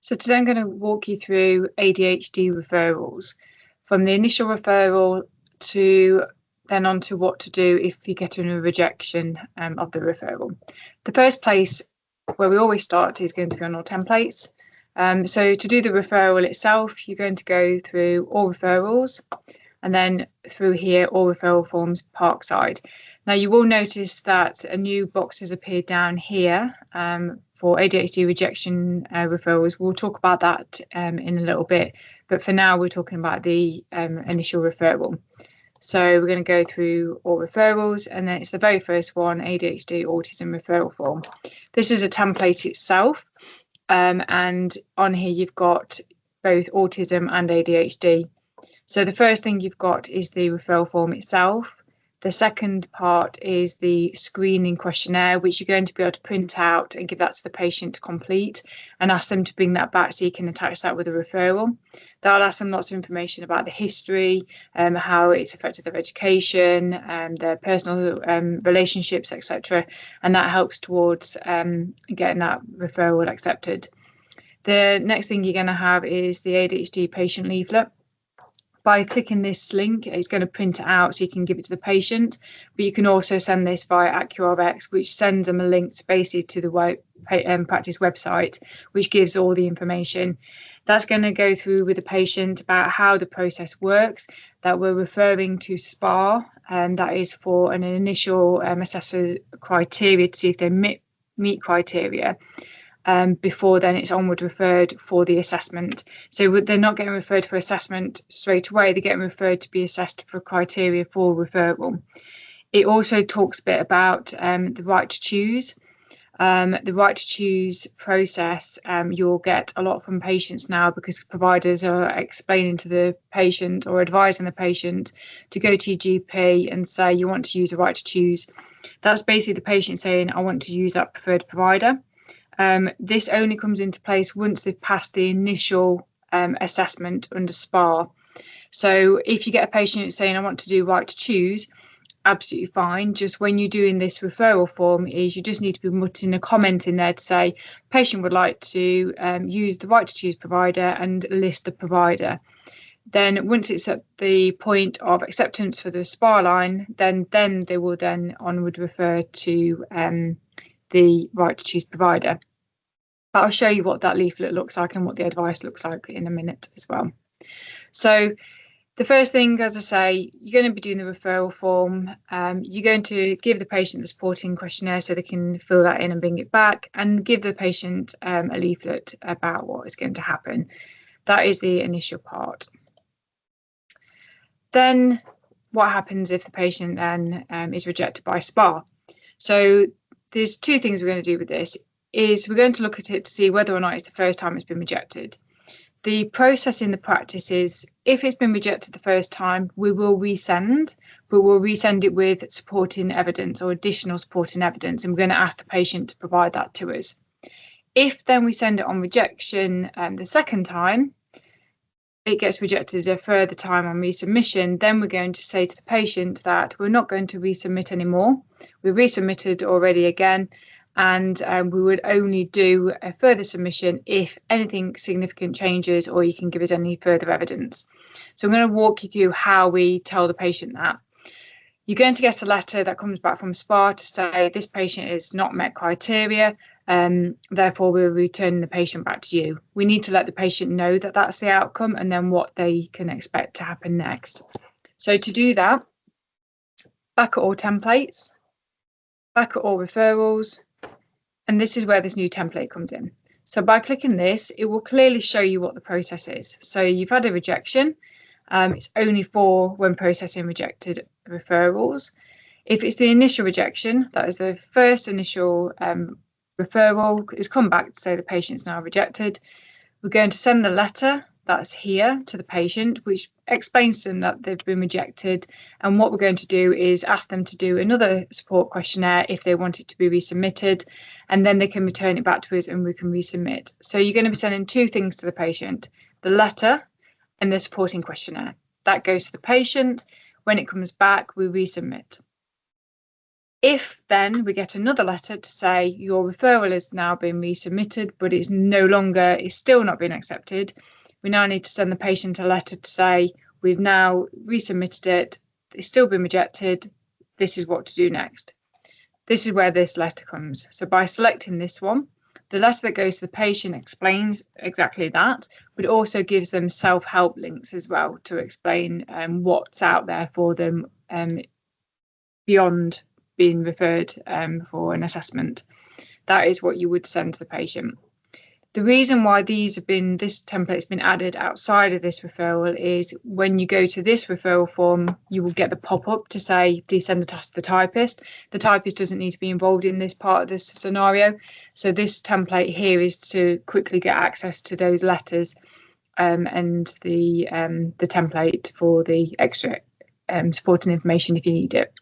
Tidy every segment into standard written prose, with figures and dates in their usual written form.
So today I'm going to walk you through ADHD referrals, from the initial referral to then on to what to do if you get a rejection of the referral. The first place where we always start is going to be on all templates. So to do the referral itself, you're going to go through all referrals and then through here, all referral forms, Parkside. Now you will notice that a new box has appeared down here for ADHD rejection referrals. We'll talk about that in a little bit, but for now we're talking about the initial referral. So we're going to go through all referrals, and then it's the very first one, ADHD autism referral form. This is a template itself, and on here you've got both autism and ADHD. So the first thing you've got is the referral form itself. The second part is the screening questionnaire, which you're going to be able to print out and give that to the patient to complete and ask them to bring that back so you can attach that with a referral. That'll ask them lots of information about the history, how it's affected their education, their personal relationships, etc. And that helps towards getting that referral accepted. The next thing you're going to have is the ADHD patient leaflet. By clicking this link, it's going to print it out so you can give it to the patient, but you can also send this via AccuRx, which sends them a link basically to the practice website, which gives all the information. That's going to go through with the patient about how the process works, that we're referring to SPA, and that is for an initial assessor criteria to see if they meet criteria. Before then it's onward referred for the assessment. So they're not getting referred for assessment straight away, they're getting referred to be assessed for criteria for referral. It also talks a bit about the right to choose. The right to choose process you'll get a lot from patients now, because providers are explaining to the patient or advising the patient to go to your GP and say you want to use the right to choose. That's basically the patient saying I want to use that preferred provider. This only comes into place once they've passed the initial assessment under SPA. So if you get a patient saying I want to do right to choose, absolutely fine. Just when you're doing this referral form is you just need to be putting a comment in there to say patient would like to use the right to choose provider and list the provider. Then once it's at the point of acceptance for the SPA line, then they will then onward refer to the right to choose provider. But I'll show you what that leaflet looks like and what the advice looks like in a minute as well. So the first thing, as I say, you're going to be doing the referral form. You're going to give the patient the supporting questionnaire so they can fill that in and bring it back, and give the patient a leaflet about what is going to happen. That is the initial part. Then what happens if the patient then is rejected by SPA? So there's two things we're going to do with this. Is we're going to look at it to see whether or not it's the first time it's been rejected. The process in the practice is if it's been rejected the first time, we will resend, but we'll resend it with supporting evidence or additional supporting evidence, and we're going to ask the patient to provide that to us. If then we send it on rejection the second time, it gets rejected a further time on resubmission, then we're going to say to the patient that we're not going to resubmit anymore. We resubmitted already again, and we would only do a further submission if anything significant changes or you can give us any further evidence. So I'm going to walk you through how we tell the patient that. You're going to get a letter that comes back from SPA to say this patient has not met criteria, therefore we're returning the patient back to you. We need to let the patient know that that's the outcome and then what they can expect to happen next. So to do that, back at all templates, back at all referrals, and this is where this new template comes in. So by clicking this, it will clearly show you what the process is. So you've had a rejection. It's only for when processing rejected referrals. If it's the initial rejection, that is the first initial referral, it's come back to say the patient's now rejected. We're going to send the letter that's here to the patient, which explains to them that they've been rejected, and what we're going to do is ask them to do another support questionnaire if they want it to be resubmitted, and then they can return it back to us and we can resubmit. So you're going to be sending two things to the patient, the letter and the supporting questionnaire. That goes to the patient. When it comes back, we resubmit. If then we get another letter to say your referral has now been resubmitted, but it's still not been accepted, we now need to send the patient a letter to say we've now resubmitted it, it's still been rejected, this is what to do next. This is where this letter comes. So by selecting this one, the letter that goes to the patient explains exactly that, but it also gives them self-help links as well to explain what's out there for them beyond being referred for an assessment. That is what you would send to the patient. The reason why this template's been added outside of this referral is when you go to this referral form, you will get the pop-up to say, please send the task to the typist. The typist doesn't need to be involved in this part of this scenario. So this template here is to quickly get access to those letters and the template for the extra supporting information if you need it.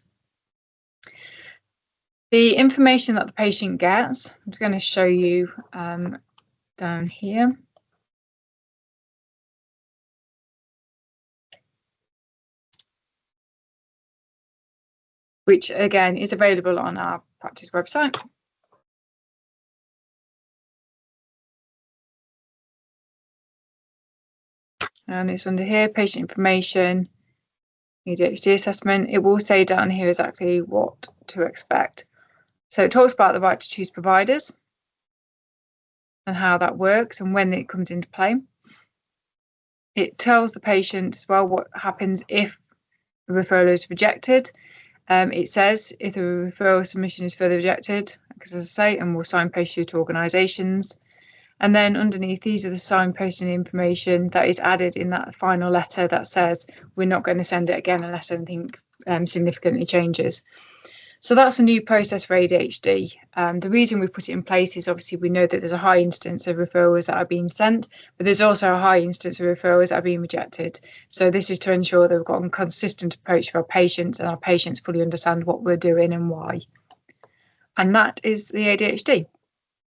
The information that the patient gets, I'm just going to show you down here. Which again is available on our practice website. And it's under here, patient information, ADHD assessment. It will say down here exactly what to expect. So it talks about the right to choose providers and how that works and when it comes into play. It tells the patient as well what happens if a referral is rejected. It says if the referral submission is further rejected, as I say, and we'll signpost you to organisations. And then underneath, these are the signposting information that is added in that final letter that says we're not going to send it again unless anything significantly changes. So that's a new process for ADHD. The reason we put it in place is obviously we know that there's a high instance of referrals that are being sent, but there's also a high instance of referrals that are being rejected. So this is to ensure that we've got a consistent approach for our patients and our patients fully understand what we're doing and why. And that is the ADHD.